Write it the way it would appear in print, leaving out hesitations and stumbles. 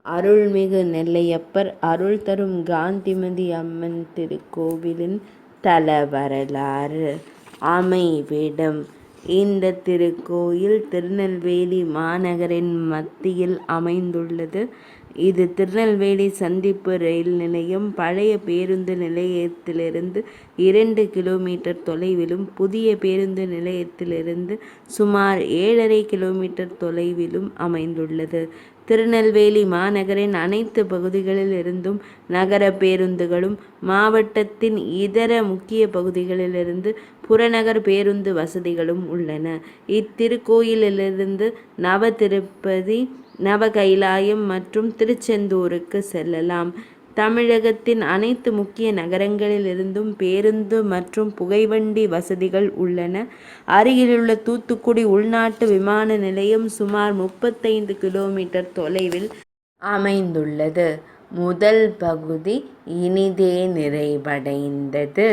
அருள்மிகு நெல்லையப்பர் அருள் தரும் காந்திமதி அம்மன் திருக்கோவிலின் தல வரலாறு. அமைவிடம்: இந்த திருக்கோயில் திருநெல்வேலி மாநகரின் மத்தியில் அமைந்துள்ளது. இது திருநெல்வேலி சந்திப்பு ரயில் நிலையம், பழைய பேருந்து நிலையத்திலிருந்து 2 கிலோமீட்டர் தொலைவிலும், புதிய பேருந்து நிலையத்திலிருந்து சுமார் 7½ கிலோமீட்டர் தொலைவிலும் அமைந்துள்ளது. திருநெல்வேலி மாநகரின் அனைத்து பகுதிகளில் இருந்தும் நகர பேருந்துகளும், மாவட்டத்தின் இதர முக்கிய பகுதிகளிலிருந்து புறநகர் பேருந்து வசதிகளும் உள்ளன. இத்திருக்கோயிலிலிருந்து நவதிருப்பதி, நவகைலாயம் மற்றும் திருச்செந்தூருக்கு செல்லலாம். தமிழகத்தின் அனைத்து முக்கிய நகரங்களிலிருந்தும் பேருந்து மற்றும் புகைவண்டி வசதிகள் உள்ளன. அருகிலுள்ள தூத்துக்குடி உள்நாட்டு விமான நிலையம் சுமார் 35 கிலோமீட்டர் தொலைவில் அமைந்துள்ளது. முதல் பகுதி இனிதே நிறைவடைந்தது.